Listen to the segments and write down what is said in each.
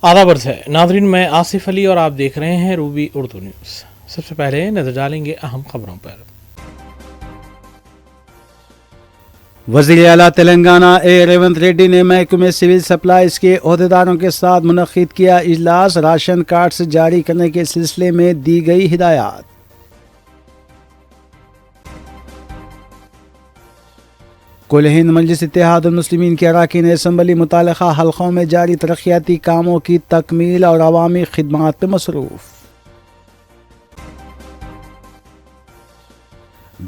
آداب عرض ہے ناظرین، میں آصف علی اور آپ دیکھ رہے ہیں روبی اردو نیوز۔ سب سے پہلے نظر ڈالیں گے اہم خبروں پر۔ وزیر اعلیٰ تلنگانہ ریونت ریڈی نے محکمہ سول سپلائز کے عہدیداروں کے ساتھ منعقد کیا اجلاس، راشن کارڈز جاری کرنے کے سلسلے میں دی گئی ہدایات۔ کل ہند مجلس اتحاد المسلمین کے اراکین اسمبلی متعلقہ حلقوں میں جاری ترقیاتی کاموں کی تکمیل اور عوامی خدمات میں مصروف۔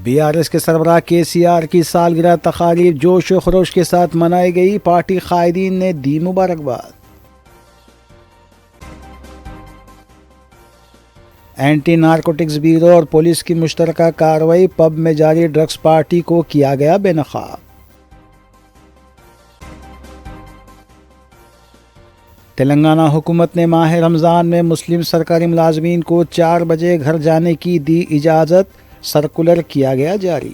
بی آر ایس کے سربراہ کے سی آر کی سالگرہ تقاریب جوش و خروش کے ساتھ منائی گئی، پارٹی قائدین نے دی مبارکباد۔ اینٹی نارکوٹکس بیورو اور پولیس کی مشترکہ کارروائی، پب میں جاری ڈرگس پارٹی کو کیا گیا بے نقاب۔ تلنگانہ حکومت نے ماہ رمضان میں مسلم سرکاری ملازمین کو 4 بجے گھر جانے کی دی اجازت، سرکولر کیا گیا جاری۔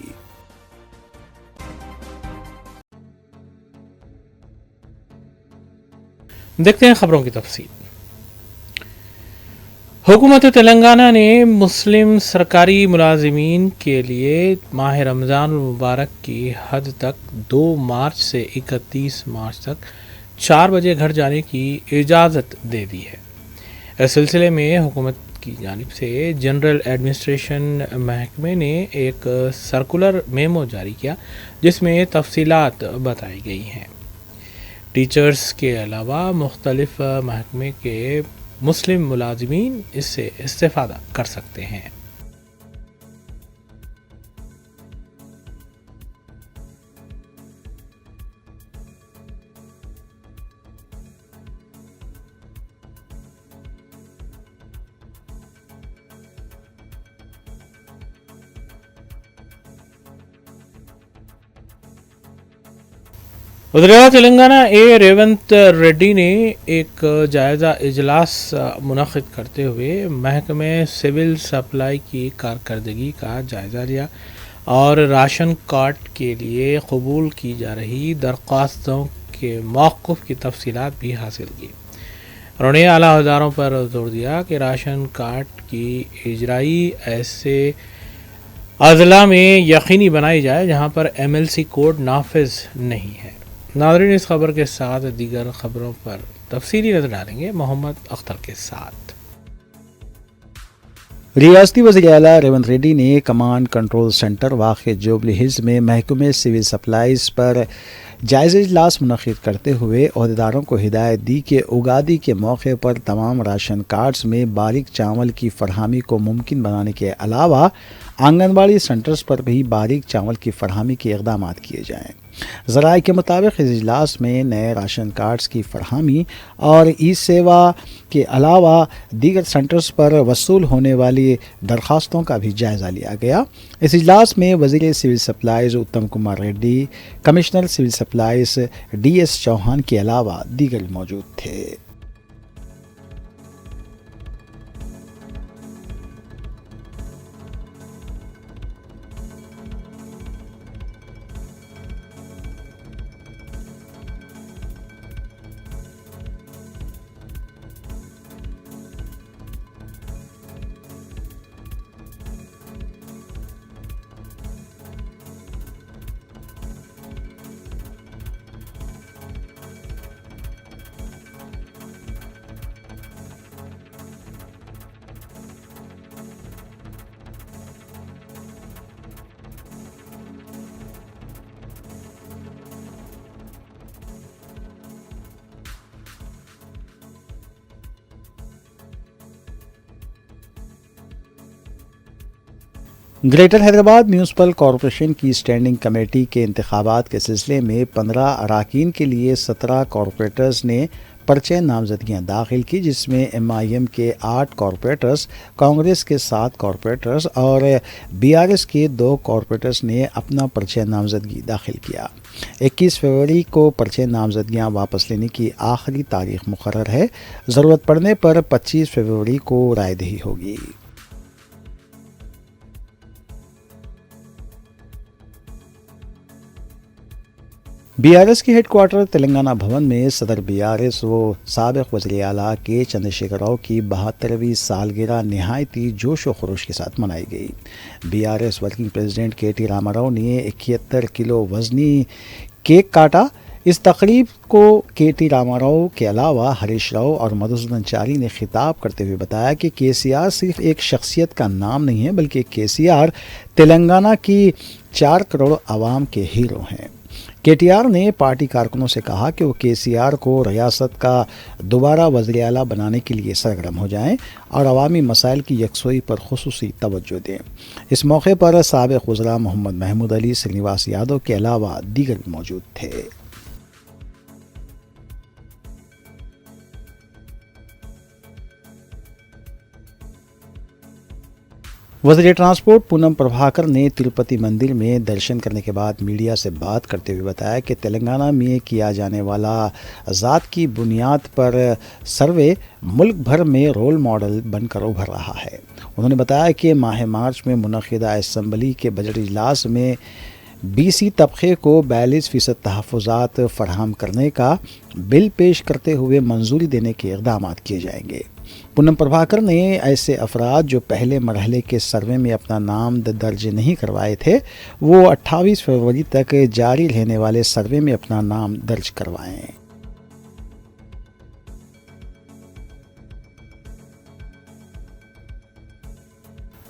دیکھتے ہیں خبروں کی تفصیل۔ حکومت تلنگانہ نے مسلم سرکاری ملازمین کے لیے ماہ رمضان المبارک کی حد تک 2 مارچ سے 31 مارچ تک 4 بجے گھر جانے کی اجازت دے دی ہے۔ اس سلسلے میں حکومت کی جانب سے جنرل ایڈمنسٹریشن محکمے نے ایک سرکولر میمو جاری کیا، جس میں تفصیلات بتائی گئی ہیں۔ ٹیچرز کے علاوہ مختلف محکمے کے مسلم ملازمین اس سے استفادہ کر سکتے ہیں۔ وزیر اعلیٰ تلنگانہ ریونت ریڈی نے ایک جائزہ اجلاس منعقد کرتے ہوئے محکمہ سول سپلائی کی کارکردگی کا جائزہ لیا اور راشن کارڈ کے لیے قبول کی جا رہی درخواستوں کے موقف کی تفصیلات بھی حاصل کی۔ انہوں نے اعلیٰ عہدیداروں پر زور دیا کہ راشن کارڈ کی اجرائی ایسے اضلاع میں یقینی بنائی جائے جہاں پر MLC کوڈ نافذ نہیں ہے۔ ناظرین، اس خبر کے ساتھ دیگر خبروں پر تفصیلی نظر ڈالیں گے محمد اختر کے ساتھ۔ ریاستی وزیر اعلیٰ ریونت ریڈی نے کمانڈ کنٹرول سینٹر واقع جوبلی ہلز میں محکمہ سول سپلائز پر جائزہ اجلاس منعقد کرتے ہوئے عہدیداروں کو ہدایت دی کہ اگادی کے موقع پر تمام راشن کارڈز میں باریک چاول کی فراہمی کو ممکن بنانے کے علاوہ آنگن واڑی سینٹرز پر بھی باریک چاول کی فراہمی کے اقدامات کیے جائیں۔ ذرائع کے مطابق اس اجلاس میں نئے راشن کارڈز کی فراہمی اور ای سیوا کے علاوہ دیگر سینٹرز پر وصول ہونے والی درخواستوں کا بھی جائزہ لیا گیا۔ اس اجلاس میں وزیر civil supplies Uttam Kumar Reddy, commissioner civil supplies DS Chauhan کے علاوہ دیگر موجود تھے۔ گریٹر حیدرآباد میونسپل کارپوریشن کی اسٹینڈنگ کمیٹی کے انتخابات کے سلسلے میں 15 اراکین کے لیے 17 کارپوریٹرز نے پرچہ نامزدگیاں داخل کی، جس میں MIM کے 8 کارپوریٹرز، کانگریس کے 7 کارپوریٹرز اور BRS کے 2 کارپوریٹرز نے اپنا پرچہ نامزدگی داخل کیا۔ 21 فروری کو پرچہ نامزدگیاں واپس لینے کی آخری تاریخ مقرر ہے۔ ضرورت پڑنے پر 25 فروری کو رائے دہی ہوگی۔ BRS کے ہیڈ کوارٹر تلنگانہ بھون میں صدر BRS و سابق وزیر اعلیٰ کے چندرشیکھر راؤ کی 72ویں سالگرہ نہایتی جوش و خروش کے ساتھ منائی گئی۔ BRS working president KT Rama Rao نے 71 کلو وزنی کیک کاٹا۔ اس تقریب کو KT راما راؤ کے علاوہ ہریش راؤ اور مدھوسودن چاری نے خطاب کرتے ہوئے بتایا کہ KCR صرف ایک شخصیت کا نام نہیں ہے بلکہ KCR تلنگانہ کی 4 کروڑ عوام کے ہیرو ہیں۔ KTR نے پارٹی کارکنوں سے کہا کہ وہ KCR کو ریاست کا دوبارہ وزیر اعلیٰ بنانے کے لیے سرگرم ہو جائیں اور عوامی مسائل کی یکسوئی پر خصوصی توجہ دیں۔ اس موقع پر سابق وزراء محمد محمود علی، سرینواس یادو کے علاوہ دیگر بھی موجود تھے۔ وزیر ٹرانسپورٹ پونم پربھاکر نے تروپتی مندر میں درشن کرنے کے بعد میڈیا سے بات کرتے ہوئے بتایا کہ تلنگانہ میں کیا جانے والا ذات کی بنیاد پر سروے ملک بھر میں رول ماڈل بن کر ابھر رہا ہے۔ انہوں نے بتایا کہ ماہ مارچ میں منعقدہ اسمبلی کے بجٹ اجلاس میں BC طبقے کو 42% تحفظات فراہم کرنے کا بل پیش کرتے ہوئے منظوری دینے کے اقدامات کیے جائیں گے۔ پونم پربھاکر نے ایسے افراد جو پہلے مرحلے کے سروے میں اپنا نام درج نہیں کروائے تھے وہ 28 فروری تک جاری رہنے والے سروے میں اپنا نام درج کروائیں۔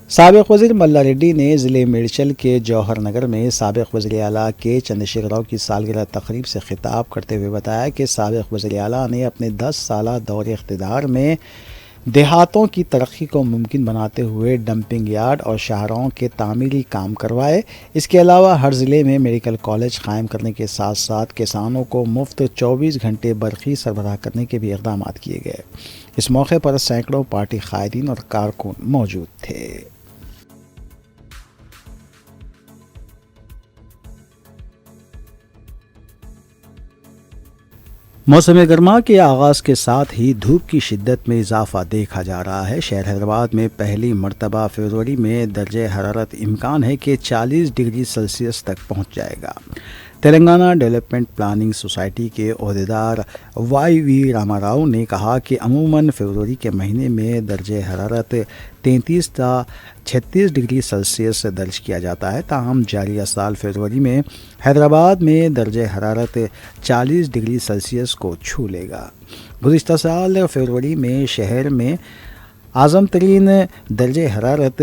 سابق وزیر ملا ریڈی نے ضلع میڈچل کے جوہر نگر میں سابق وزیر اعلیٰ کے چندرشیکھر راؤ کی سالگرہ تقریب سے خطاب کرتے ہوئے بتایا کہ سابق وزیر اعلیٰ نے اپنے 10 سالہ دور اقتدار میں دیہاتوں کی ترقی کو ممکن بناتے ہوئے ڈمپنگ یارڈ اور شاہراہوں کے تعمیری کام کروائے۔ اس کے علاوہ ہر ضلع میں میڈیکل کالج قائم کرنے کے ساتھ ساتھ کسانوں کو مفت 24 گھنٹے برقی سربراہ کرنے کے بھی اقدامات کیے گئے۔ اس موقع پر سینکڑوں پارٹی قائدین اور کارکن موجود تھے۔ موسم گرما کے آغاز کے ساتھ ہی دھوپ کی شدت میں اضافہ دیکھا جا رہا ہے۔ شہر حیدرآباد میں پہلی مرتبہ فروری میں درجہ حرارت امکان ہے کہ 40 ڈگری سیلسیس تک پہنچ جائے گا۔ تلنگانہ ڈیولپمنٹ پلاننگ سوسائٹی کے عہدیدار YV راما راؤ نے کہا کہ عموماً فروری کے مہینے میں درجہ حرارت 33 تا 36 ڈگری سیلسیس درج کیا جاتا ہے، تاہم جاریہ سال فروری میں حیدرآباد میں درجہ حرارت 40 ڈگری سیلسیس کو چھو لے گا۔ گزشتہ سال فروری میں شہر میں اعظم ترین درجہ حرارت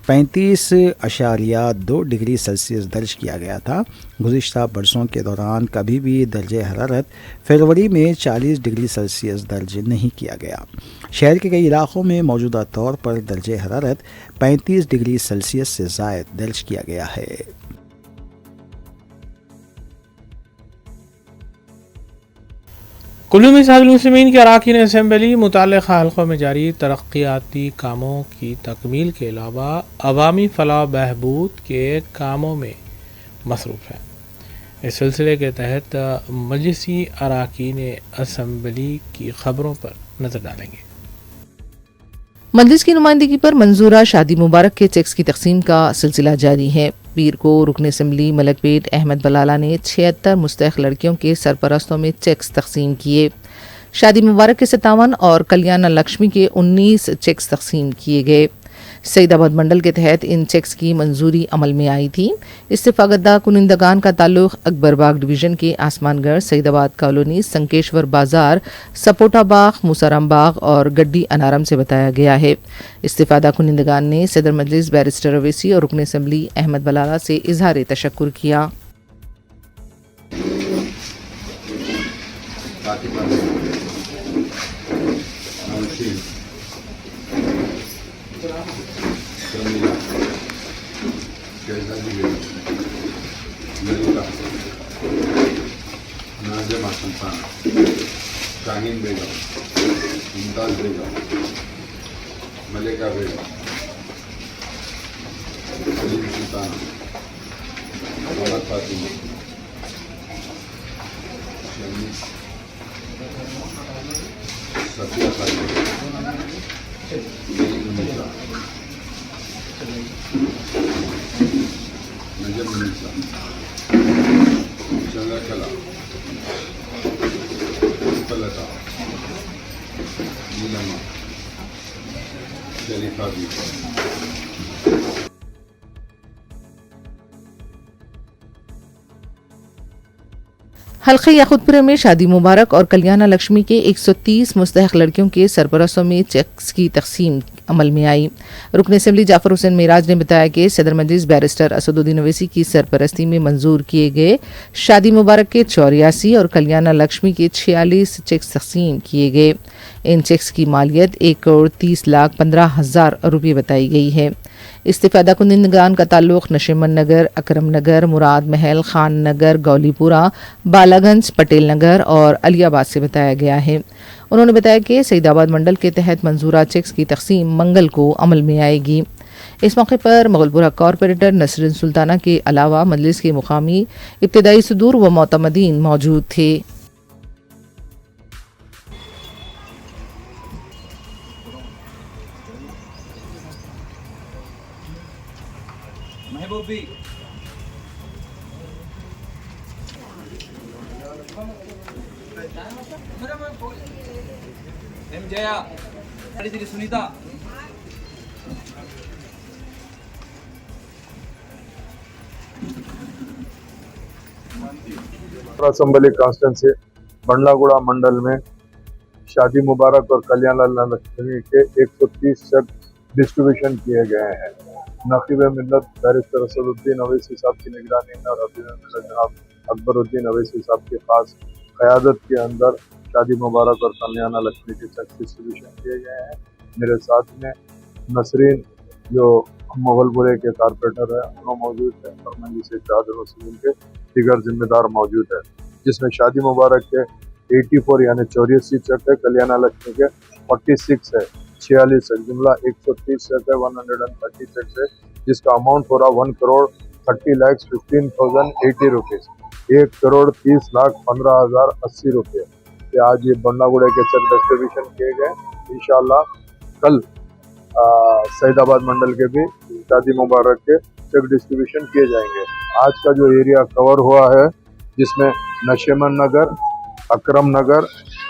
35.2 ڈگری سیلسیس درج کیا گیا تھا۔ گزشتہ برسوں کے دوران کبھی بھی درجہ حرارت فروری میں 40 ڈگری سیلسیس درج نہیں کیا گیا۔ شہر کے کئی علاقوں میں موجودہ طور پر درجہ حرارت 35 ڈگری سیلسیس سے زائد درج کیا گیا ہے۔ کلو مثال المسلمین کے اراکین اسمبلی متعلقہ حلقوں میں جاری ترقیاتی کاموں کی تکمیل کے علاوہ عوامی فلاح و بہبود کے کاموں میں مصروف ہیں۔ اس سلسلے کے تحت مجلسی اراکین اسمبلی کی خبروں پر نظر ڈالیں گے۔ مجلس کی نمائندگی پر منظورہ شادی مبارک کے چیکس کی تقسیم کا سلسلہ جاری ہے۔ پیر کو رکن اسمبلی ملک پیٹ احمد بلالہ نے 76 مستحق لڑکیوں کے سرپرستوں میں چیکس تقسیم کیے۔ شادی مبارک کے 57 اور کلیانہ لکشمی کے 19 چیکس تقسیم کیے گئے۔ سعید آباد منڈل کے تحت ان چیکس کی منظوری عمل میں آئی تھی۔ استفادہ کنندگان کا تعلق اکبر باغ ڈویژن کے آسمان گڑھ، سعید آباد کالونی، سنکیشور بازار، سپوٹا باغ، موسارام باغ اور گڈی انارم سے بتایا گیا ہے۔ استفادہ کنندگان نے صدر مجلس بیرسٹر اویسی اور رکن اسمبلی احمد بلالہ سے اظہار تشکر کیا۔ شاہین بیگم، ممتاز بیگم، ملکہ بیگم، سلیم سلطانہ، محمد فاطمہ، شمیس، صفیہ خاتون، نجم النساء، شنگا کلا، उलमा शरीफा भी हल्के याकुतपुर में शादी मुबारक और कल्याणा लक्ष्मी के 130 मुस्तहक लड़कियों के सरपरस्तों में चेक्स की तकसीम अमल में आई। रुकन असेंबली जाफर हुसैन मेराज ने बताया कि सदर मजलिस बैरिस्टर असदुद्दीन अवैसी की सरपरस्ती में मंजूर किए गए शादी मुबारक के 84 और कल्याणा लक्ष्मी के 46 चेक्स तकसीम किए गए। इन चेक्स की मालियत 1,30,15,000 रुपये बताई गई है। इस्तिफादा कुंदगान का ताल्लुक नशीमन नगर, अकरम नगर, मुराद महल, खान नगर, गौलीपुरा, बालागंज, पटेल नगर और अलियाबाद से बताया गया है। उन्होंने बताया कि सईदाबाद मंडल के तहत मंजूरा चेक्स की तकसीम मंगल को अमल में आएगी। इस मौके पर मुगलपुरा कॉरपोरेटर नसरीन सुल्ताना के अलावा मजलिस के मुकामी इब्तदाई सदूर व मोतमदीन मौजूद थे। सुनीता असम्बली कॉन्स्टिट्यूंसी बंडलागुड़ा मंडल में शादी मुबारक और कल्याण लक्ष्मी के 130 चेक डिस्ट्रीब्यूशन किए गए हैं। नकीब मिल्लत बैरिस्टर असदुद्दीन अवैसी साहब की निगरानी में और नकीब मिल्लत जनाब अकबरुद्दीन अवैसी साहब के खास क़यादत के अंदर शादी मुबारक और कल्याण लक्ष्मी के चेक डिस्ट्रीब्यूशन किए गए हैं। मेरे साथ में नसरीन जो मुगलपुरे के कारपोरेटर है उन्होंने मौजूद है और मजलिस इत्तेहाद मुस्लिमीन के दीगर जिम्मेदार मौजूद है, जिसमें शादी मुबारक के 84 यानी 84 चेक है, कल्याण लक्ष्मी के 46 है, 46 है, जुमला 130 चेक है, 130 चेक है, जिसका अमाउंट हो रहा 1,30,15,080 रुपीज़, 1,30,15,080 रुपये। आज ये बंडागुड़े के चेक डिस्ट्रीब्यूशन किए गए। इंशाल्लाह कल सईदाबाद मंडल के भी शादी मुबारक के चेक डिस्ट्रीब्यूशन किए जाएंगे। आज का जो एरिया कवर हुआ है जिसमें नशीमन नगर, अकरम नगर,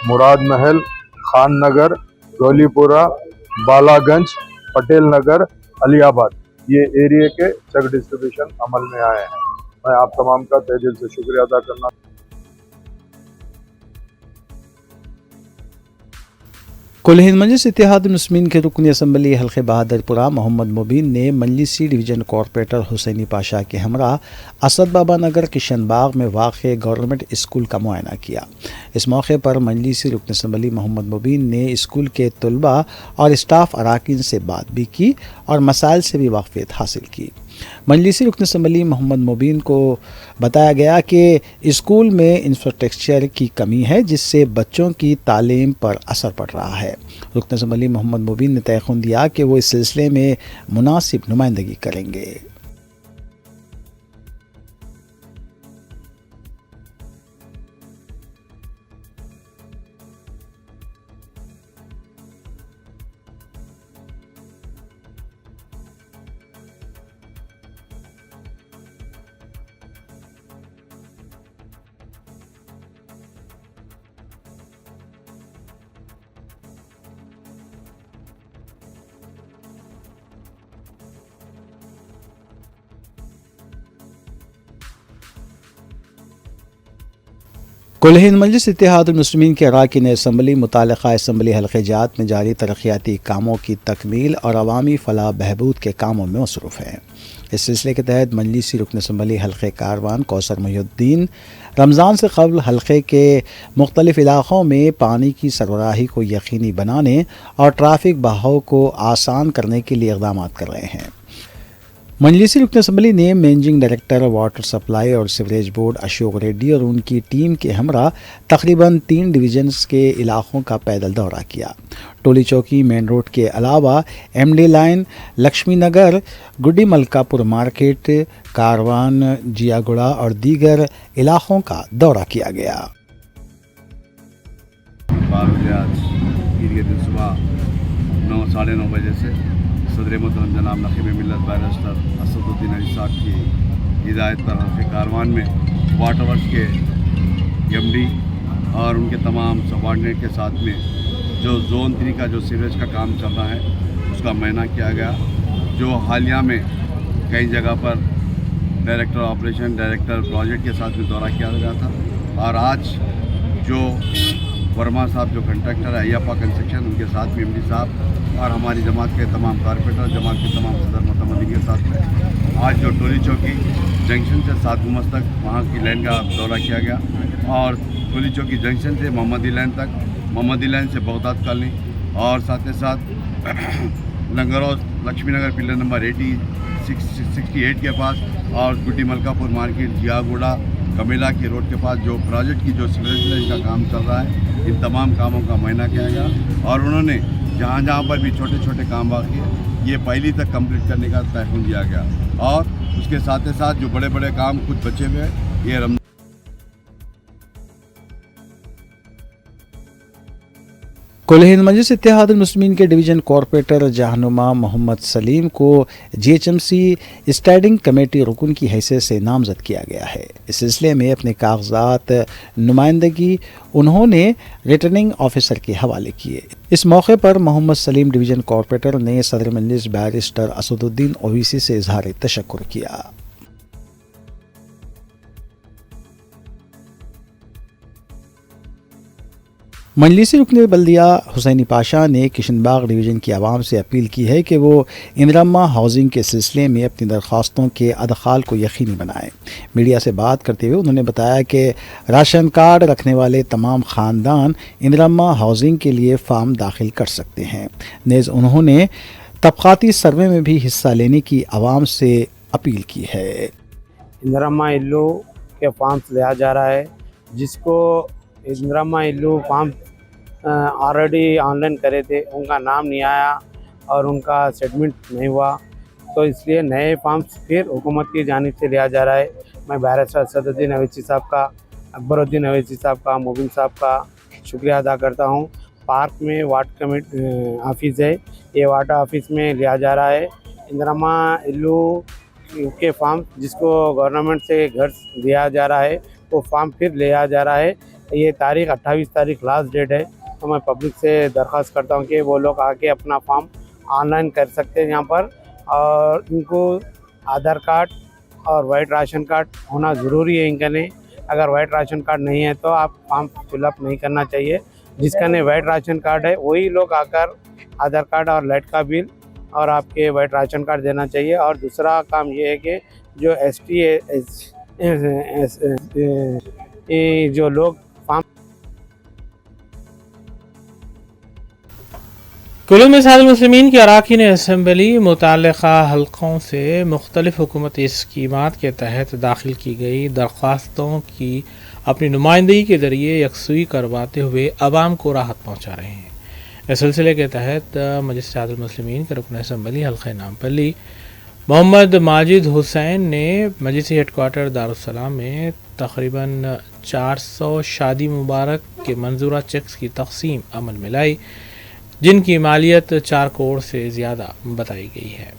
मुराद महल, खान नगर, गौलीपुरा, बालागंज, पटेल नगर, अलियाबाद, ये एरिया के चेक डिस्ट्रीब्यूशन अमल में आए हैं। मैं आप तमाम का तहे दिल से शुक्रिया अदा करना। कुल हिंद मजलिस इत्तेहाद मुस्लिमीन के रुकन असम्बली हल्के बहादुरपुरा मोहम्मद मुबीन ने मजलिसी डिवीज़न कॉरपोरेटर हुसैनी पाशा के हमरा असद बाबा नगर किशन बाग में वाक़ गवर्नमेंट स्कूल का मुआयना किया। इस मौके पर मजलिसी रुकन असम्बली मोहम्मद मुबीन ने स्कूल के तलबा और स्टाफ अराकीन से बात भी की और मसाइल से भी वाक़फियत हासिल की। मजलिसी रुकन असम्बली मोहम्मद मुबीन को बताया गया कि स्कूल में इंफ्रास्ट्रक्चर की कमी है जिससे बच्चों की तालीम पर असर पड़ रहा है। रुकन असम्बली मोहम्मद मुबीन ने तयख़ुन दिया कि वो इस सिलसिले में मुनासिब नुमाइंदगी करेंगे। कुल हिंद मजलिस इत्तेहाद मुस्लिमीन के अरकान असम्बली मुतालिका असम्बली हल्क़ात में जारी तरक्याती कामों की तकमील और अवामी फलाह बहबूद के कामों में मसरूफ़ हैं। इस सिलसिले के तहत मजलिसी रुकन असम्बली हल्क़े कारवान कौसर मुहिउद्दीन रमज़ान से कबल हल्क़े के मुख्तलिफ़ इलाक़ों में पानी की सरबराही को यकीनी बनाने और ट्रैफ़िक बहाव को आसान करने के लिए इक़दाम कर रहे हैं। मजलिसी रुकन असम्बली ने मैनेजिंग डायरेक्टर वाटर सप्लाई और सीवरेज बोर्ड अशोक रेड्डी और उनकी टीम के हमरा तकरीबन 3 डिवीज़न्स के इलाक़ों का पैदल दौरा किया। टोली चौकी मेन रोड के अलावा MD लाइन, लक्ष्मी नगर, गुड्डी मलकापुर मार्केट, कारवान, जियागुड़ा और दीगर इलाक़ों का दौरा किया गया। 12 बजे आज ईद के दिन सुबह 9 साढ़े 9 बजे से सदर मोहतरम जनाब नकीब मिल्लत बैरिस्टर असदुद्दीन अवैसी साहब की हिदायत पर हल्के कारवान में वाटर वर्क्स के MD और उनके तमाम सबॉर्डिनेट के साथ में जो जोन 3 का जो सीवरेज का काम चल रहा है उसका मुआयना किया गया। जो हालिया में कई जगह पर डायरेक्टर ऑपरेशन, डायरेक्टर प्रोजेक्ट के साथ भी दौरा किया गया था। और आज जो वर्मा साहब जो कंट्रैक्टर है अयप्पा कंस्ट्रक्शन, उनके साथ भी एमडी साहब और हमारी जमात के तमाम कारपोरेटर, जमात के तमाम सदर मोहतमदीन के साथ में आज जो टोली चौकी जंक्शन से 7 गुमस तक वहाँ की लाइन का दौरा किया गया और टोली चौकी जंक्शन से मोहम्मदी लाइन तक, मोहम्मदी लाइन से बगदाद कॉलोनी और साथ ही साथ लंगरोज लक्ष्मी नगर पिलर नंबर 68 के पास और गुड्डी मलकापुर मार्केट, जियागुड़ा, कमेला की रोड के पास जो प्रोजेक्ट की जो सीवरेज लाइन का काम चल रहा है, इन तमाम कामों का मुआयना किया गया और उन्होंने जहाँ जहाँ पर भी छोटे छोटे काम बाकी है ये पहली तक कंप्लीट करने का तयन दिया गया। और उसके साथ ही साथ जो बड़े बड़े काम कुछ बचे हुए हैं ये रमजान कुल हिंद मजलिस इत्तेहादुल मुस्लिमीन के डिवीज़न कॉरपोरेटर जहानुमा मोहम्मद सलीम को जीएचएमसी स्टैंडिंग कमेटी रुकन की हैसियत से नामजद किया गया है। इस सिलसिले में अपने कागजात नुमाइंदगी उन्होंने रिटर्निंग ऑफिसर के हवाले किए। इस मौके पर मोहम्मद सलीम डिवीज़न कॉरपोरेटर ने सदर मजलिस बैरिस्टर असदुद्दीन ओवैसी से इजहार तशक्कुर किया। मजलिसी रुकन बल्दिया हुसैनी पाशा ने किशनबाग डिवीज़न की आवाम से अपील की है कि वो इंदिराम्मा हाउसिंग के सिलसिले में अपनी दरख्वास्तों के अदखाल को यकीनी बनाएं। मीडिया से बात करते हुए उन्होंने बताया कि राशन कार्ड रखने वाले तमाम ख़ानदान इंदिराम्मा हाउसिंग के लिए फार्म दाखिल कर सकते हैं। नेज़ उन्होंने तबक़ाती सर्वे में भी हिस्सा लेने की आवाम से अपील की है। इंदिराम्मा इल्लू के फॉर्म्स लिया जा रहा है, जिसको इंदिराम्मा इल्लू फॉर्म ऑलरेडी ऑनलाइन करे थे, उनका नाम नहीं आया और उनका सेटलमेंट नहीं हुआ, तो इसलिए नए फॉर्म्स फिर हुकूमत की जानिब से लिया जा रहा है। मैं बैरिस्टर असदुद्दीन ओवैसी साहब का, अकबरुद्दीन ओवैसी साहब का, मुबीन साहब का शुक्रिया अदा करता हूँ। पार्क में वार्ड कमेटी ऑफिस है, ये वार्ड ऑफिस में लिया जा रहा है। इंदिराम्मा इल्लू के फॉर्म जिसको गवर्नमेंट से घर दिया जा रहा है वो फॉर्म फिर लिया जा रहा है। ये तारीख 28 तारीख लास्ट डेट है, तो मैं पब्लिक से दरख्वास्त करता हूँ कि वो लोग आके अपना फॉर्म ऑनलाइन कर सकते हैं यहाँ पर, और इनको आधार कार्ड और वाइट राशन कार्ड होना ज़रूरी है इनका। नहीं, अगर वाइट राशन कार्ड नहीं है तो आप फॉर्म फिलअप नहीं करना चाहिए। जिसका नहीं वाइट राशन कार्ड है वही लोग आकर आधार कार्ड और लाइट का बिल और आपके वाइट राशन कार्ड देना चाहिए। और दूसरा काम ये है कि जो जो लोग कुल मिसाल मुस्लिमीन की अराकीन असम्बली मुताल्लिक़ा हल्कों से मुख्तलिफ़ हुकूमती स्कीमात के तहत दाखिल की गई दरख्वास्तों की अपनी नुमाइंदगी के ज़रिए यकसुई करवाते हुए अवाम को राहत पहुँचा रहे हैं। इस सिलसिले के तहत मजलिस इत्तेहादुल मुस्लिमीन के रुकन असम्बली हल्क़े नामपल्ली मोहम्मद माजिद हुसैन ने मजलिसी हेडक्वार्टर दारुस्सलाम में तकरीबन 400 शादी मुबारक के मंजूरा चेक्स की तकसीम अमल में लाई, जिनकी मालियत 4 करोड़ से ज़्यादा बताई गई है।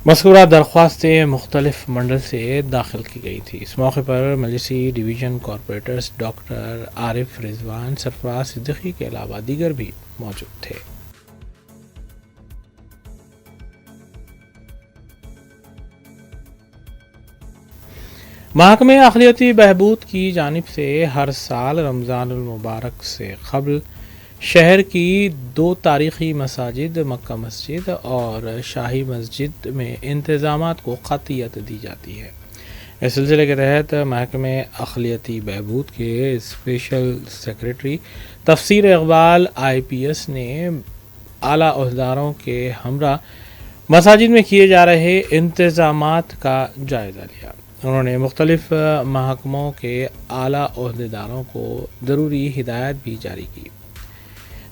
मज़कूरा दरख्वास्तें मुख्तलिफ मंडल से दाखिल की गई थी। इस मौके पर मजलिसी division corporators doctor Arif Rizwan, Sarfaraz Siddiqui के अलावा दीगर भी मौजूद थे। महकमे अक़लियती बहबूद की जानिब से हर साल रमज़ानुल मुबारक से क़ब्ल शहर की 2 तारीख़ी मसाजिद मक्का मस्जिद और शाही मस्जिद में इंतज़ामात को क़तियत दी जाती है। इस सिलसिले के तहत महकमे अक़लियती बहबूद के स्पेशल सेक्रेटरी तफसीर इक़बाल IPS ने आला ओहदेदारों के हमरा मसाजिद में किए जा रहे इंतज़ामात का जायज़ा लिया। उन्होंने मुख्तलिफ़ महकमों के आला ओहदेदारों को ज़रूरी हिदायत भी जारी की।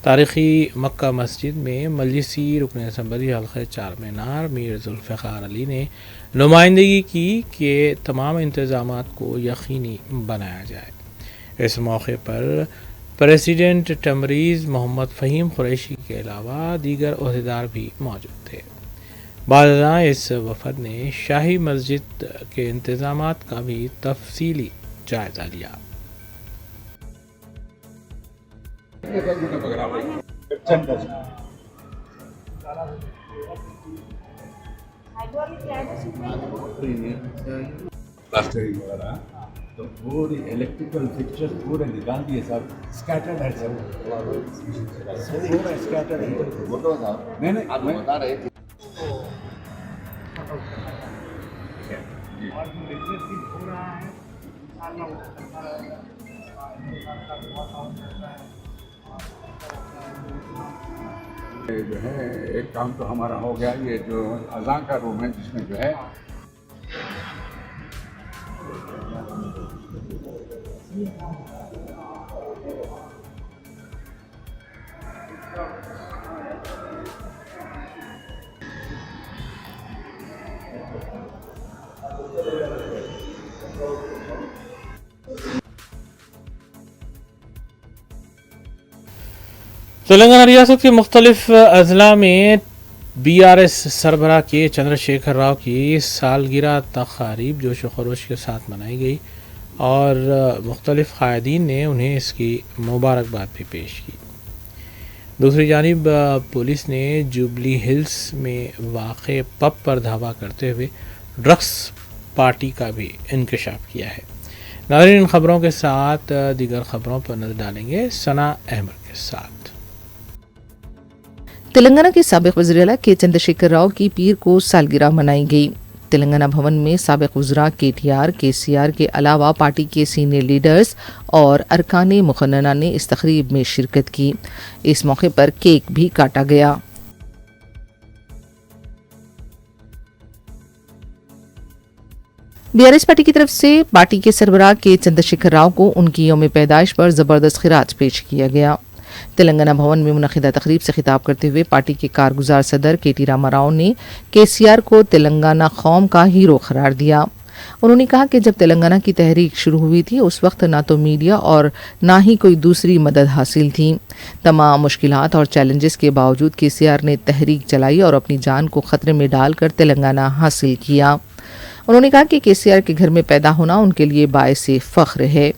तारीख़ी मक्का मस्जिद में मजलिसी रुकन असम्बली हल्क़े 4 मीनार मीर ज़ुल्फ़िकार अली ने नुमाइंदगी की कि तमाम इंतज़ामात को यकीनी बनाया जाए। इस मौके पर प्रेसिडेंट तमरीज़ मोहम्मद फ़हीम कुरैशी के अलावा दीगर ओहदेदार भी मौजूद थे। बादशाह इस वफ़द ने शाही मस्जिद के इंतज़ामात का भी तफसीली जायज़ा लिया। प्लास्टरिंग वगैरह तो पूरी इलेक्ट्रिकल फिक्चर्स पूरे निकाल दिए सब, स्कैटर्ड है सब, पूरा स्कैटर्ड है। वो तो नहीं आप बता रहे थे। जो है एक काम तो हमारा हो गया, ये जो अज़ान का रूम है जिसमें जो है तेलंगाना रियासत के मुख्तलिफ अजला में BRS सरबराह के चंद्रशेखर राव की सालगिरह तक़रीब जोश व खरोश के साथ मनाई गई और मुख्तलिफ क़ायदीन ने उन्हें इसकी मुबारकबाद भी पेश की। दूसरी जानिब पुलिस ने जुबली हिल्स में वाक़े पब पर धावा करते हुए ड्रग्स पार्टी का भी इंकशाफ किया है। नाज़रीन, इन ख़बरों के साथ दीगर ख़बरों पर नज़र डालेंगे सना अहमद के साथ। तेलंगाना के साबिक वज़ीर-ए-आला के चंद्रशेखर राव की पीर को सालगिरह मनाई गई। तेलंगाना भवन में साबिक वज़रा KTR, KCR के अलावा पार्टी के सीनियर लीडर्स और अरकान मुखन्नना ने इस तक़रीब में शिरकत की। इस मौके पर केक भी काटा गया। BRS पार्टी की तरफ से पार्टी के सरबराह के चंद्रशेखर राव को उनकी यौम पैदाइश पर ज़बरदस्त खिराज पेश किया गया। तेलंगाना भवन में मुनक़िदा तक़रीब से खिताब करते हुए पार्टी के कारगुजार सदर KT रामाराव ने KCR को तेलंगाना कौम का हीरो करार दिया। उन्होंने कहा कि जब तेलंगाना की तहरीक शुरू हुई थी उस वक्त ना तो मीडिया और ना ही कोई दूसरी मदद हासिल थी। तमाम मुश्किलात और चैलेंजेस के बावजूद KCR ने तहरीक चलाई और अपनी जान को ख़तरे में डालकर तेलंगाना हासिल किया। उन्होंने कहा कि KCR के घर में पैदा होना उनके लिए बाइसे फ़ख्र है।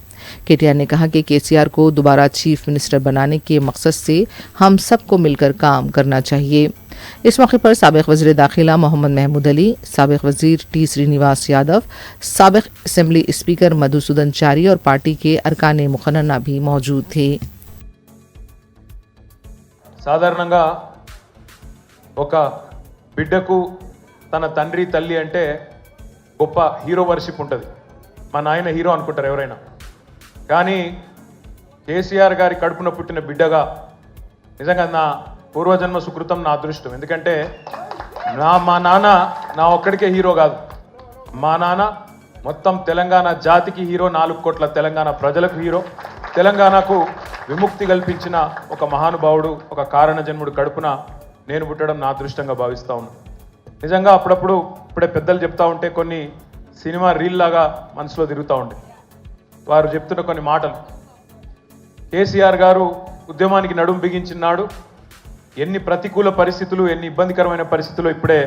KTR ने कहा कि KCR को दोबारा चीफ मिनिस्टर बनाने के मकसद से हम सबको मिलकर काम करना चाहिए। इस मौके पर साबिक वज़ीर दाखिला मोहम्मद महमूद अली, साबिक वज़ीर T श्रीनिवास यादव, साबिक असेंबली स्पीकर मधुसूदन चारी और पार्टी के अरकान मुखन्नना भी मौजूद थे। సాధారణంగా ఒక బిడ్డకు తన తండ్రి తల్లి అంటే గొప్ప హీరో వర్షిప్ ఉంటుంది. మా నాయన హీరో అనుకుంటారు ఎవరైనా. కానీ KCR గారి కడుపున పుట్టిన బిడ్డగా నిజంగా నా పూర్వజన్మ సుకృతం, నా అదృష్టం. ఎందుకంటే మా నాన్న నా ఒక్కడికే హీరో కాదు, మా నాన్న మొత్తం తెలంగాణ జాతికి హీరో, 4 కోట్ల తెలంగాణ ప్రజలకు హీరో, తెలంగాణకు విముక్తి కల్పించిన ఒక మహానుభావుడు, ఒక కారణ జన్ముడు కడుపున నేను పుట్టడం నా అదృష్టంగా భావిస్తా ఉన్నాను. నిజంగా అప్పుడప్పుడు ఇప్పుడే పెద్దలు చెప్తా ఉంటే కొన్ని సినిమా రీల్ లాగా మనసులో తిరుగుతూ ఉండే వారు చెప్తున్న కొన్ని మాటలు. KCR గారు ఉద్యమానికి నడుం బిగించినాడు. ఎన్ని ప్రతికూల పరిస్థితులు, ఎన్ని ఇబ్బందికరమైన పరిస్థితులు ఇప్పుడే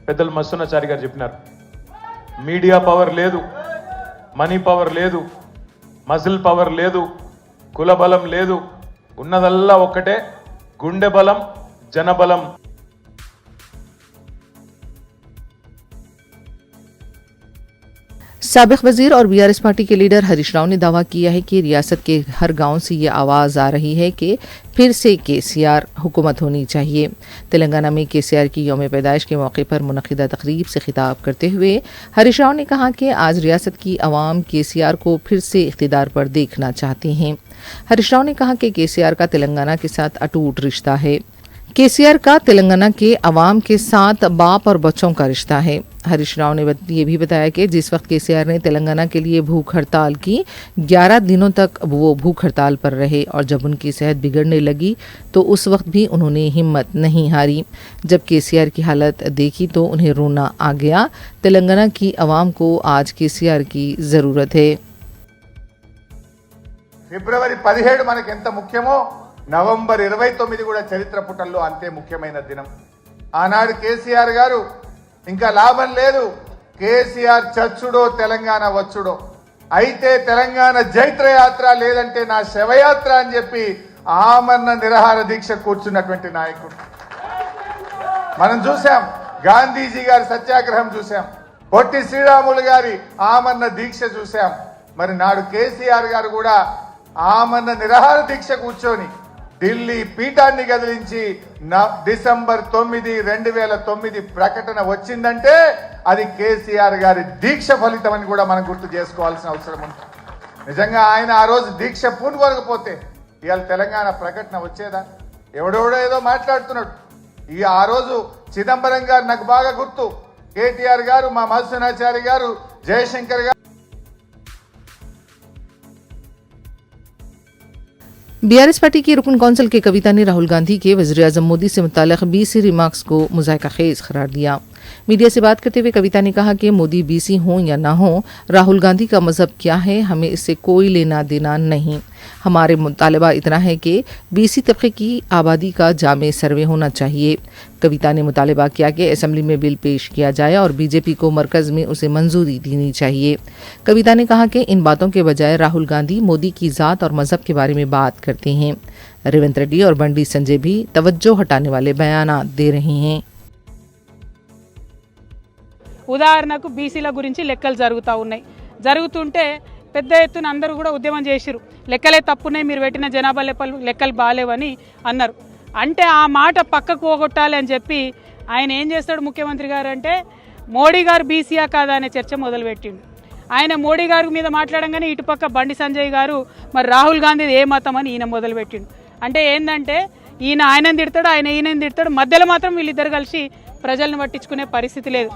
పెద్దలు మస్సున్నాచారి గారు చెప్పినారు. మీడియా పవర్ లేదు, మనీ పవర్ లేదు, మజిల్ పవర్ లేదు, కుల బలం లేదు, ఉన్నదల్లా ఒక్కటే గుండె బలం, జనబలం. साबिक वजीर और BRS पार्टी के लीडर हरीश राव ने दावा किया है कि रियासत के हर गांव से ये आवाज़ आ रही है कि फिर से KCR हुकूमत होनी चाहिए। तेलंगाना में KCR की यौम पैदाइश के मौके पर मुनक़िदा तक़रीब से खिताब करते हुए हरीश राव ने कहा कि आज रियासत की आवाम KCR को फिर से इक़्तिदार पर देखना चाहते हैं। हरीश राव ने कहा कि KCR का तेलंगाना के साथ अटूट रिश्ता है। KCR का तेलंगाना के अवाम के साथ बाप और बच्चों का रिश्ता है। हरीश राव ने ये भी बताया कि जिस वक्त KCR ने तेलंगाना के लिए भूख हड़ताल की, 11 दिनों तक वो भूख हड़ताल पर रहे और जब उनकी सेहत बिगड़ने लगी तो उस वक्त भी उन्होंने हिम्मत नहीं हारी। जब KCR की हालत देखी तो उन्हें रोना आ गया। तेलंगाना की अवाम को आज KCR की ज़रूरत है। ఫిబ్రవరి 17 మనకి ఎంత ముఖ్యమో నవంబర్ 29 కూడా చరిత్ర పుటల్లో అంతే ముఖ్యమైన దినం. ఆనాడు KCR గారు ఇంకా లాభం లేదు, KCR చచ్చుడో తెలంగాణ వచ్చుడో, అయితే తెలంగాణ జైత్రయాత్ర లేదంటే నా శవయాత్ర అని చెప్పి ఆమరణ నిరాహార దీక్ష కూర్చున్నటువంటి నాయకుడు. మనం చూసాం గాంధీజీ గారి సత్యాగ్రహం చూసాం, పొట్టి శ్రీరాములు గారి ఆమరణ దీక్ష చూసాం. మరి నాడు కేసీఆర్ గారు కూడా ఆమరణ నిరాహార దీక్ష కూర్చొని ఢిల్లీ పీఠాన్ని కదిలించి డిసెంబర్ 9, 2009 ప్రకటన వచ్చిందంటే అది కేసీఆర్ గారి దీక్ష ఫలితం అని కూడా మనం గుర్తు చేసుకోవాల్సిన అవసరం ఉంది. నిజంగా ఆయన ఆ రోజు దీక్ష పూనుకోకపోతే ఇవాళ తెలంగాణ ప్రకటన వచ్చేదా? ఎవడెవడో ఏదో మాట్లాడుతున్నాడు. ఆ రోజు చిదంబరం గారు నాకు బాగా గుర్తు, కేటీఆర్ గారు, మా మధుసూనాచారి గారు, జయశంకర్ గారు. बीआरएस पार्टी की रुकन कौंसिल के कविता ने राहुल गांधी के वज़ीर-ए-आज़म मोदी से मुताल्लिक़ बीसी रिमार्क्स को मुज़ाहिका खेज़ करार दिया। मीडिया से बात करते हुए कविता ने कहा कि मोदी बीसी हों या ना हों, राहुल गांधी का मज़हब क्या है हमें इससे कोई लेना देना नहीं। हमारे मुतालबा इतना है कि बीसी तबके की आबादी का जामे सर्वे होना चाहिए। कविता ने मुतालबा किया कि असम्बली में बिल पेश किया जाए और बीजेपी को मरकज़ में उसे मंजूरी देनी चाहिए। कविता ने कहा कि इन बातों के बजाय राहुल गांधी मोदी की ज़ात और मज़हब के बारे में बात करते हैं। रेवंत रेड्डी और बंडी संजय भी तवज्जो हटाने वाले बयानात दे रहे हैं। ఉదాహరణకు బీసీల గురించి లెక్కలు జరుగుతుంటే పెద్ద ఎత్తున అందరూ కూడా ఉద్యమం చేసిరు. లెక్కలే తప్పున్నాయి, మీరు పెట్టిన జనాభా లెక్కలు బాగాలేవని అన్నారు. అంటే ఆ మాట పక్కకు పోగొట్టాలి అని చెప్పి ఆయన ఏం చేస్తాడు ముఖ్యమంత్రి గారు అంటే, మోడీ గారు బీసీయా కాదా అనే చర్చ మొదలుపెట్టిండు. ఆయన మోడీ గారి మీద మాట్లాడంగానే ఇటుపక్క బండి సంజయ్ గారు మరి రాహుల్ గాంధీ ఏ మతం అని ఈయన మొదలుపెట్టిండు. అంటే ఏంటంటే ఆయనని తిడతాడు, ఈయనని తిడతాడు, మధ్యలో మాత్రం వీళ్ళిద్దరు కలిసి ప్రజలను పట్టించుకునే పరిస్థితి లేదు.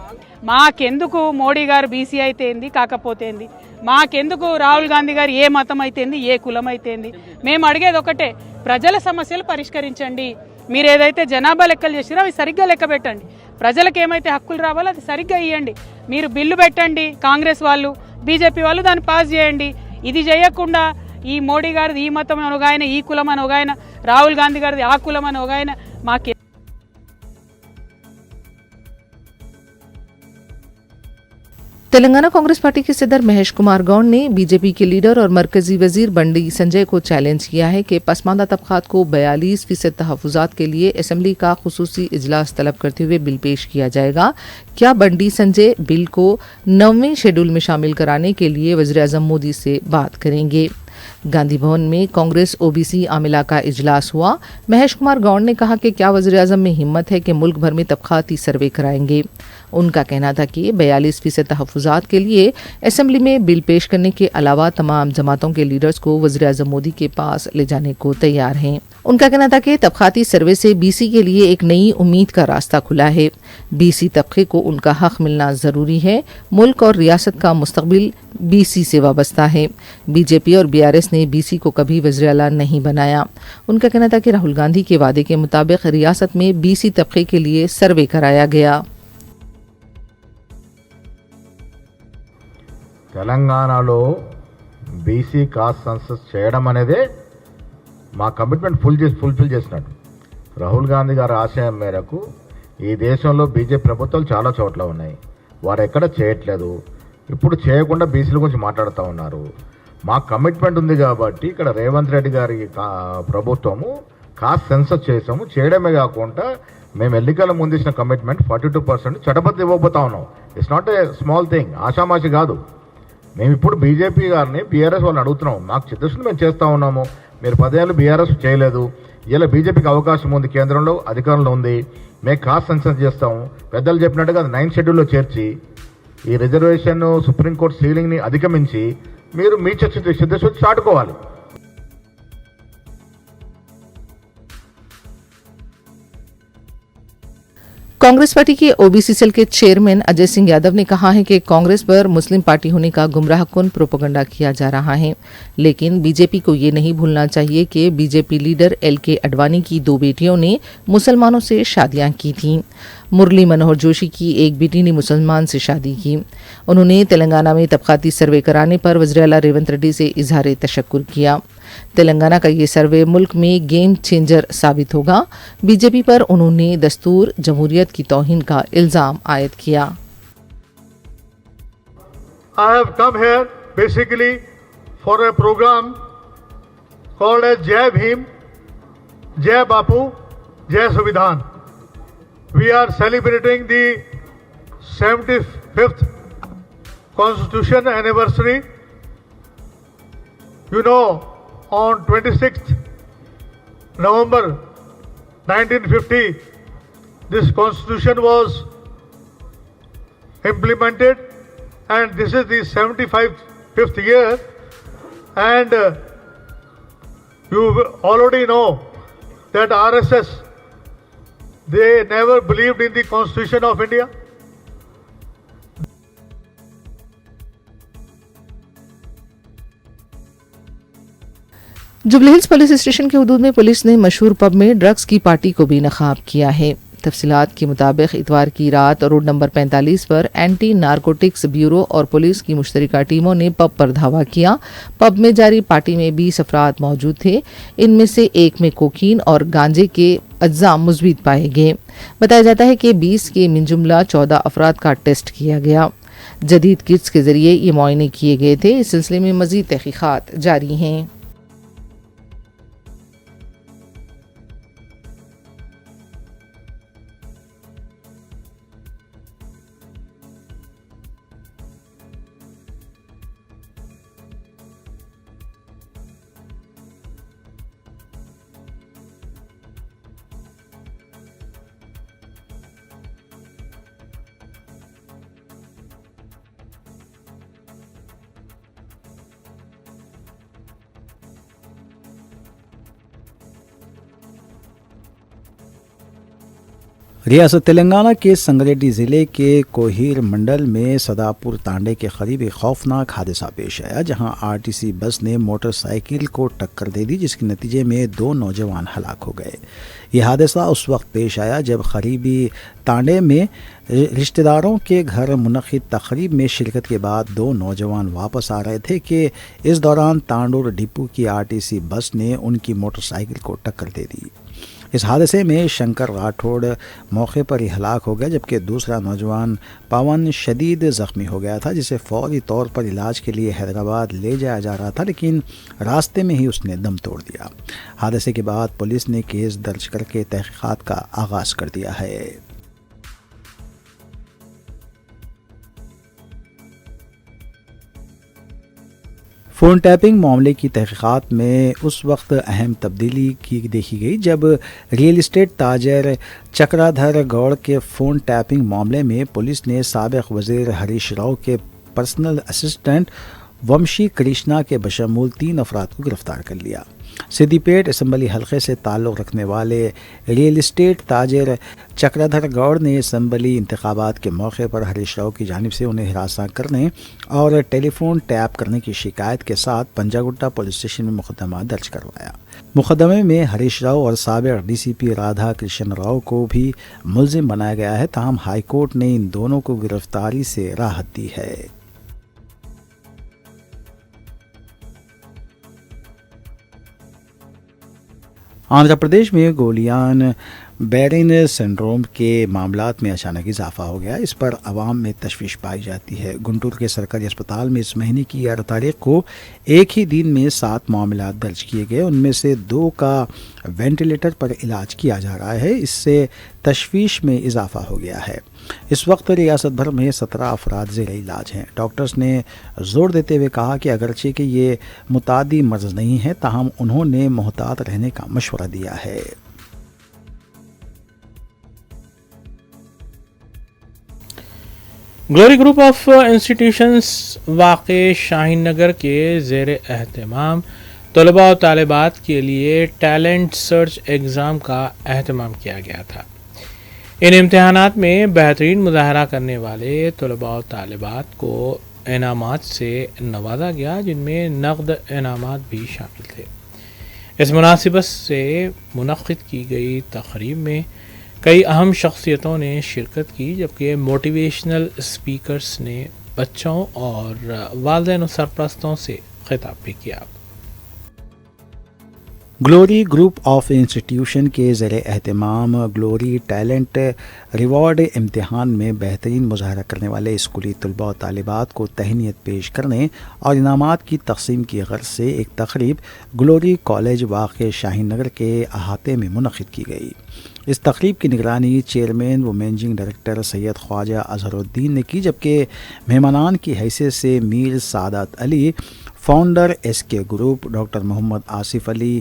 మాకెందుకు మోడీ గారు బీసీ అయితే ఏంది, కాకపోతే ఏంది, మాకెందుకు రాహుల్ గాంధీ గారు ఏ మతం అయితే ఏంది, ఏ కులం అయితే ఏంది, మేము అడిగేది ఒకటే, ప్రజల సమస్యలు పరిష్కరించండి. మీరు ఏదైతే జనాభా లెక్కలు చేసిరో అవి సరిగ్గా లెక్క పెట్టండి. ప్రజలకు ఏమైతే హక్కులు రావాలో అది సరిగ్గా ఇవ్వండి. మీరు బిల్లు పెట్టండి, కాంగ్రెస్ వాళ్ళు బీజేపీ వాళ్ళు దాన్ని పాస్ చేయండి. ఇది చేయకుండా ఈ మోడీ గారిది ఈ మతం అని ఒక ఆయన, ఈ కులం అని ఒక ఆయన, రాహుల్ గాంధీ గారిది ఆ కులం అని ఒక ఆయన, మాకే तेलंगाना कांग्रेस पार्टी के सदर महेश कुमार गौड़ ने बीजेपी के लीडर और मरकजी वजीर बंडी संजय को चैलेंज किया है कि पसमानदा तबकात को 42% तहफ़्फ़ुज़ात के लिए असम्बली का खुसूसी इजलास तलब करते हुए बिल पेश किया जाएगा। क्या बंडी संजय बिल को 9वें शेड्यूल में शामिल कराने के लिए वज़ीर-ए-आज़म मोदी से बात करेंगे? गांधी भवन में कांग्रेस ओबीसी आमिला का इजलास हुआ। महेश कुमार गौड़ ने कहा कि क्या वज़ीर-ए-आज़म में हिम्मत है कि मुल्क भर में तबकाती सर्वे कराएंगे। उनका कहना था कि 42% तहफ़्फ़ुज़ात के लिए असम्बली में बिल पेश करने के अलावा तमाम जमातों के लीडर्स को वज़ीर-ए-आज़म मोदी के पास ले जाने को तैयार हैं। उनका कहना था कि तबकाती सर्वे से बीसी के लिए एक नई उम्मीद का रास्ता खुला है। बीसी तबके को उनका हक मिलना ज़रूरी है। मुल्क और रियासत का मुस्तकबिल बीसी से वाबस्ता है। बीजेपी और बीआरएस ने बीसी को कभी वज़ीर आला नहीं बनाया। उनका कहना था कि राहुल गांधी के वादे के मुताबिक रियासत में बीसी तबके के लिए सर्वे कराया गया। తెలంగాణలో బీసీ కాస్ట్ సెన్సస్ చేయడం అనేదే మా కమిట్మెంట్ ఫుల్ఫిల్ చేసినట్టు. రాహుల్ గాంధీ గారి ఆశయం మేరకు ఈ దేశంలో బీజేపీ ప్రభుత్వాలు చాలా చోట్ల ఉన్నాయి, వారు ఎక్కడ చేయట్లేదు. ఇప్పుడు చేయకుండా బీసీల గురించి మాట్లాడుతూ ఉన్నారు. మా కమిట్మెంట్ ఉంది కాబట్టి ఇక్కడ రేవంత్ రెడ్డి గారి ప్రభుత్వము కాస్ట్ సెన్సస్ చేసాము. చేయడమే కాకుండా మేము ఎన్నికల ముందు ఇచ్చిన కమిట్మెంట్ 42% చట్టబద్ధ ఇవ్వబోతా ఉన్నాం. It's not a small thing, ఆషామాషి కాదు. మేము ఇప్పుడు బీజేపీ గారిని బీఆర్ఎస్ వాళ్ళని అడుగుతున్నాం, మాకు చిత్తశుద్ధి మేము చేస్తూ ఉన్నాము, మీరు 10 ఏళ్ళు బీఆర్ఎస్ చేయలేదు, ఇలా బీజేపీకి అవకాశం ఉంది, కేంద్రంలో అధికారంలో ఉంది, మేము కాస్ట్ సెన్సస్ చేస్తాము. పెద్దలు చెప్పినట్టుగా 9th షెడ్యూల్లో చేర్చి ఈ రిజర్వేషన్ సుప్రీంకోర్టు సీలింగ్ని అధిగమించి మీరు మీ చిత్తశుద్ధి చాటుకోవాలి. कांग्रेस पार्टी के ओबीसी सेल के चेयरमैन अजय सिंह यादव ने कहा है कि कांग्रेस पर मुस्लिम पार्टी होने का गुमराहकुन प्रोपेगेंडा किया जा रहा है, लेकिन बीजेपी को ये नहीं भूलना चाहिए कि बीजेपी लीडर एलके अडवाणी की 2 बेटियों ने मुसलमानों से शादियां की थीं। मुरली मनोहर जोशी की एक बेटी ने मुसलमान से शादी की। उन्होंने तेलंगाना में तबकाती सर्वे कराने पर वज़ीर आला रेवंत रेड्डी से इजहार तशक्कुर किया। तेलंगाना का ये सर्वे मुल्क में गेम चेंजर साबित होगा। बीजेपी पर उन्होंने दस्तूर जमहूरियत की तौहीन का इल्जाम आयद किया। I have come here basically for a program called as Jai Bhim Jai Bapu, Jai Sanvidhan. We are celebrating the 75th Constitution anniversary. You know, on 26th November 1950, this Constitution was implemented, and this is the 75th year, and you already know that RSS, they never believed in the Constitution of India. Jubilee hills police station के हदूद में police ने मशहूर pub में drugs की party को भी नकाब किया है। तफसीलात के मुताबिक इतवार की रात रोड नंबर 45 पर एंटी नारकोटिक्स ब्यूरो और पुलिस की मुश्तरका टीमों ने पब पर धावा किया। पब में जारी पार्टी में 20 अफराद मौजूद थे। इनमें से एक में कोकीन और गांजे के अज्जा मुज़बित पाए गए। बताया जाता है कि 20 के मिन जुमला 14 अफराद का टेस्ट किया गया। जदीद किट्स के जरिए ये मुआयने किए गए थे। इस सिलसिले में मज़ीद तहकीक़ात जारी हैं। रियासत तेलंगाना के संगारेड्डी ज़िले के कोहीर मंडल में सदापुर तांडे के करीब एक खौफनाक हादसा पेश आया, जहां आरटीसी बस ने मोटरसाइकिल को टक्कर दे दी, जिसके नतीजे में 2 नौजवान हलाक हो गए। यह हादसा उस वक्त पेश आया जब करीबी तांडे में रिश्तेदारों के घर मुनक़िद तक़रीब में शिरकत के बाद 2 नौजवान वापस आ रहे थे कि इस दौरान तांडोर डिपो की आरटीसी बस ने उनकी मोटरसाइकिल को टक्कर दे दी। इस हादसे में शंकर राठौड़ मौके पर ही हलाक हो गया, जबकि दूसरा नौजवान पवन शदीद ज़ख्मी हो गया था, जिसे फ़ौरी तौर पर इलाज के लिए हैदराबाद ले जाया जा रहा था, लेकिन रास्ते में ही उसने दम तोड़ दिया। हादसे के बाद पुलिस ने केस दर्ज करके तहक़ीक़ात का आगाज़ कर दिया है। फ़ोन टैपिंग मामले की तहक़ीक़ात में उस वक्त अहम तब्दीली की देखी गई जब रियल इस्टेट ताजर चक्रधर गौड़ के फ़ोन टैपिंग मामले में पुलिस ने साबिक़ वज़ीर हरीश राव के पर्सनल असिस्टेंट वंशी कृष्णा के बशमूल 3 अफराद को गिरफ़्तार कर लिया। सिद्दीपेट असम्बली हलक़े से ताल्लुक़ रखने वाले रियल इस्टेट ताजर चक्रधर गौड़ ने असम्बली इंतखाबात के मौके पर हरीश राव की जानिब से उन्हें हिरासत करने और टेलीफोन टैप करने की शिकायत के साथ पंजागुट्टा पुलिस स्टेशन में मुकदमा दर्ज करवाया। मुकदमे में हरीश राव और साबिक़ डीसीपी राधा कृष्ण राव को भी मुल्ज़िम बनाया गया है। ताहम हाई कोर्ट ने इन दोनों को गिरफ्तारी से राहत दी है। आंध्र प्रदेश में गोलियान बैरिन सिंड्रोम के मामलात में अचानक इजाफा हो गया। इस पर आवाम में तशवीश पाई जाती है। गुंटूर के सरकारी अस्पताल में इस महीने की 11 तारीख को एक ही दिन में 7 मामलात दर्ज किए गए। उनमें से 2 का वेंटिलेटर पर इलाज किया जा रहा है। इससे तशवीश में इजाफा हो गया है। इस वक्त रियासत भर में 17 अफराद ज़ेर इलाज हैं। डॉक्टर्स ने ज़ोर देते हुए कहा कि अगरचे कि ये मुतादी मर्ज़ नहीं है, ताहम उन्होंने मोहतात रहने का मशवरा दिया है। ग्लोरी ग्रुप ऑफ इंस्टीट्यूशंस वाक़े शाहीन नगर के ज़ेर एहतमाम तलबा और तालिबात के लिए टैलेंट सर्च एग्ज़ाम का एहतमाम किया गया था। इन इम्तहानात में बेहतरीन मुज़ाहरा करने वाले तलबा और तालिबात को इनामात से नवाजा गया, जिनमें नक़द इनामात भी शामिल थे। इस मुनासिबत से मुनक़्क़िद की गई तक़रीब में कई अहम शख्सियतों ने शिरकत की, जबकि मोटिवेशनल स्पीकर्स ने बच्चों और वालिदैन और सरपरस्तों से खिताब भी किया। گلوری گروپ آف انسٹیٹیوشن کے زیر اہتمام گلوری ٹیلنٹ ریوارڈ امتحان میں بہترین مظاہرہ کرنے والے اسکولی طلباء و طالبات کو تہنیت پیش کرنے اور انعامات کی تقسیم کی غرض سے ایک تقریب گلوری کالج واقع شاہین نگر کے احاطے میں منعقد کی گئی۔ اس تقریب کی نگرانی چیئرمین و مینیجنگ ڈائریکٹر سید خواجہ اظہر الدین نے کی، جبکہ مہمانان کی حیثیت سے Mir Saadat Ali, founder S K group doctor Mohammed Asif Ali,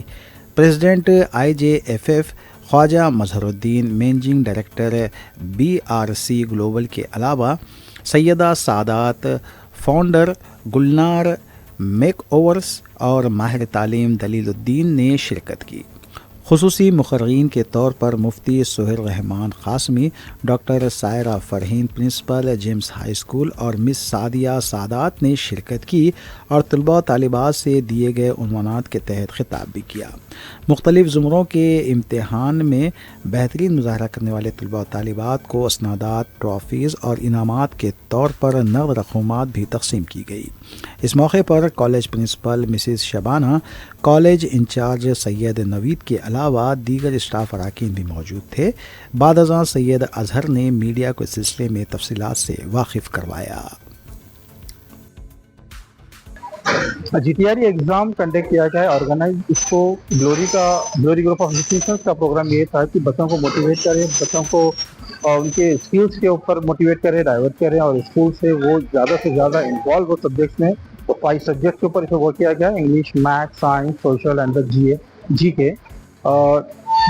president I J F F Khwaja Mazhar uddin, managing director B R C global کے علاوہ Syeda Saadat, founder Gulnar makeovers اور ماہر تعلیم دلیل الدین نے شرکت کی۔ خصوصی مقررین کے طور پر مفتی Sohail Rahman Qasmi, doctor Saira Farheen principal James high school اور مس سعدیہ سعادات نے شرکت کی اور طلباء و طالبات سے دیے گئے عنوانات کے تحت خطاب بھی کیا۔ مختلف زمروں کے امتحان میں بہترین مظاہرہ کرنے والے طلباء و طالبات کو اسنادات، ٹرافیز اور انعامات کے طور پر نقد رقومات بھی تقسیم کی گئی۔ اس موقع پر college principal Mrs Shabana, college incharge Syed Naveed کے علاوہ دیگر اسٹاف اراکین بھی موجود تھے۔ بعد ازاں سید اظہر نے میڈیا کو اس سلسلے میں تفصیلات سے واقف کروایا۔ G T R exam conduct کیا گیا ہے آرگنائز، اس کو گلوری گروپ آف انسٹیٹیوشنز کا پروگرام یہ تھا کہ بچوں کو موٹیویٹ کریں، بچوں کو ان کے اسکلس کے اوپر موٹیویٹ کریں، ڈائیورٹ کریں اور اسکول سے وہ زیادہ سے زیادہ انوالو ہو سبجیکٹس میں۔ تو 5 سبجیکٹس کے اوپر اس میں ورک کیا گیا، English, math, science, social and G K.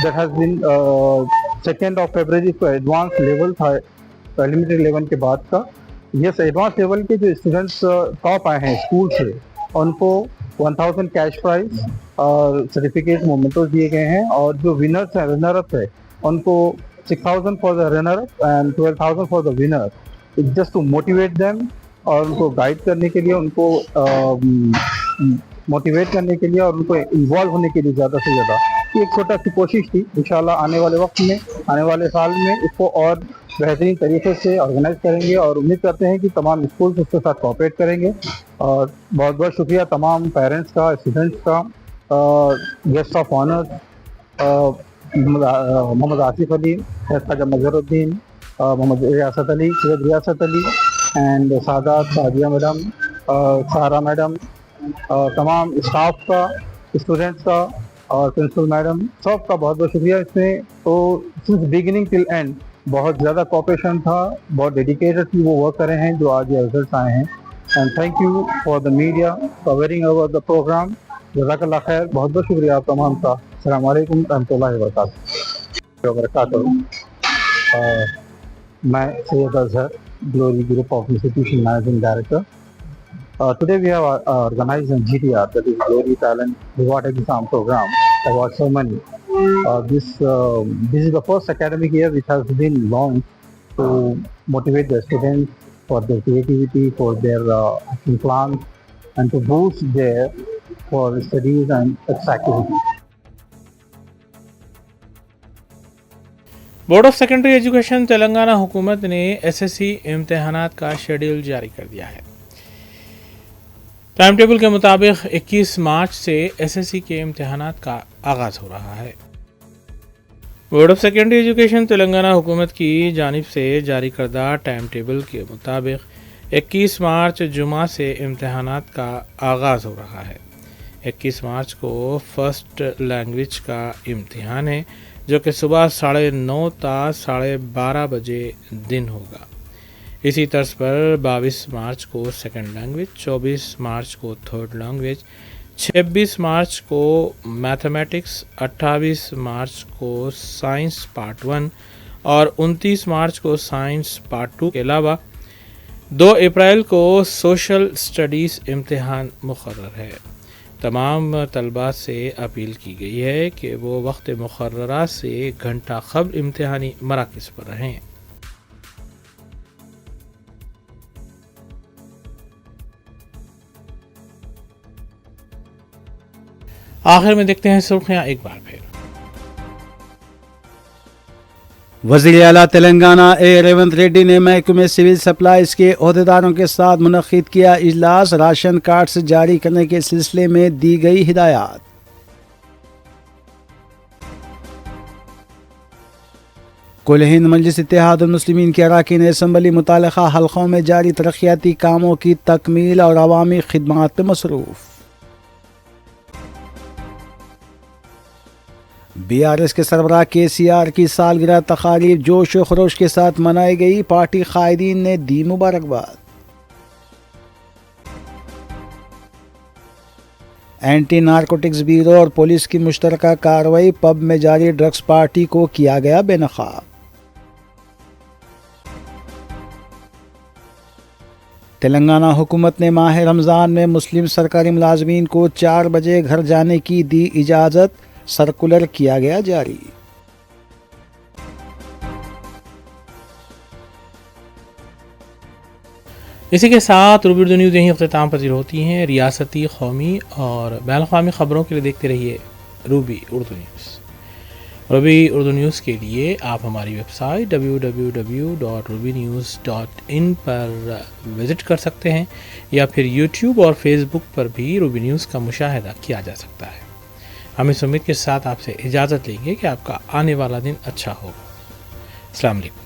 That has been 2 February کو ایڈوانس لیول تھا، پریلیمنری لیول کے بعد کا۔ یس، ایڈوانس لیول کے جو اسٹوڈنٹس ٹاپ آئے ہیں اسکول سے، ان کو 1000 کیش پرائز اور سرٹیفکیٹ مومنٹوز دیے گئے ہیں، اور جو ونرس ہیں، رنر اپ ہے، ان کو 6000 for the runner up and 12000 for the winner, just to motivate them, اور ان کو گائیڈ کرنے کے لیے، ان کو موٹیویٹ کرنے کے لیے اور ان کو انوالو ہونے کے لیے زیادہ سے زیادہ۔ یہ ایک چھوٹا سی کوشش تھی، انشاءاللہ آنے والے وقت میں، آنے والے سال میں اس کو اور بہترین طریقے سے آرگنائز کریں گے، اور امید کرتے ہیں کہ تمام اسکولس اس کے ساتھ کوآپریٹ کریں گے۔ اور بہت بہت شکریہ تمام پیرنٹس کا، اسٹوڈنٹس کا، گیسٹ آف آنر محمد آصف علی، خواجہ مظہر الدین، محمد ریاست علی، سید ریاست علی اینڈ سعادات، سعدیہ میڈم، سہارا میڈم، تمام اسٹاف کا، اسٹوڈنٹس کا اور پرنسپل میڈم، سب کا بہت بہت شکریہ۔ اس میں تو سنس بگننگ ٹل اینڈ بہت زیادہ کوآپریشن تھا، بہت ڈیڈیکیٹڈ تھی وہ ورک کرے ہیں جو آج یہ رزلٹس آئے ہیں۔ And thank you for the media covering over the programme, جزاک اللہ خیر، بہت بہت شکریہ آپ تمام کا۔ السلام علیکم ورحمۃ اللہ وبرکاتہ۔ میں Syed Azhar, glory group of institution managing director. Today we have organized in GTR, that is Glory Talent Reward Exam Program, award ceremony. This is the first academic year which has been launched to motivate the students for their creativity, for their action plans, and to boost their for studies and extra activities. Board of secondary education Telangana حکومت نے SSC امتحانات کا schedule جاری کر دیا ہے۔ Time table کے مطابق 21 مارچ سے SSC کے امتحانات کا آغاز ہو رہا ہے۔ Board of secondary education Telangana حکومت کی جانب سے جاری کردہ ٹائم ٹیبل کے مطابق 21 مارچ جمعہ سے امتحانات کا آغاز ہو رہا ہے۔ 21 مارچ کو فرسٹ لینگویج کا امتحان ہے، جو کہ صبح 9:30 تا 12:30 بجے دن ہوگا۔ اسی طرز پر 22 مارچ کو سیکنڈ لینگویج، 24 مارچ کو تھرڈ لینگویج، 26 مارچ کو میتھمیٹکس، 28 مارچ کو سائنس پارٹ 1 اور 29 مارچ کو سائنس پارٹ 2 کے علاوہ 2 اپریل کو سوشل اسٹڈیز امتحان مقرر ہے۔ تمام طلباء سے اپیل کی گئی ہے کہ وہ وقت مقررہ سے 1 گھنٹہ قبل امتحانی مراکز پر رہیں۔ آخر میں دیکھتے ہیں سرخیاں ایک بار پھر۔ وزیر اعلیٰ تلنگانہ ریونت ریڈی نے محکمہ سول سپلائز کے عہدیداروں کے ساتھ منعقد کیا اجلاس، راشن کارڈز جاری کرنے کے سلسلے میں دی گئی ہدایات۔ کل ہند مجلس اتحاد المسلمین کے اراکین اسمبلی متعلقہ حلقوں میں جاری ترقیاتی کاموں کی تکمیل اور عوامی خدمات میں مصروف۔ بی آر ایس کے سربراہ کے سی آر کی سالگرہ تقاریب جوش و خروش کے ساتھ منائی گئی، پارٹی قائدین نے دی مبارکباد۔ اینٹی نارکوٹکس بیورو اور پولیس کی مشترکہ کارروائی، پب میں جاری ڈرگس پارٹی کو کیا گیا بے نقاب۔ تلنگانہ حکومت نے ماہ رمضان میں مسلم سرکاری ملازمین کو 4 بجے گھر جانے کی دی اجازت، سرکولر کیا گیا جاری۔ اسی کے ساتھ روبی اردو نیوز یہیں اختتام پذیر ہوتی ہیں۔ ریاستی، قومی اور بین الاقوامی خبروں کے لیے دیکھتے رہیے روبی اردو نیوز۔ روبی اردو نیوز کے لیے آپ ہماری ویب سائٹ www.rubynews.in پر وزٹ کر سکتے ہیں، یا پھر یوٹیوب اور فیس بک پر بھی روبی نیوز کا مشاہدہ کیا جا سکتا ہے۔ ہم اس امید کے ساتھ آپ سے اجازت لیں گے کہ آپ کا آنے والا دن اچھا ہوگا۔ السلام علیکم۔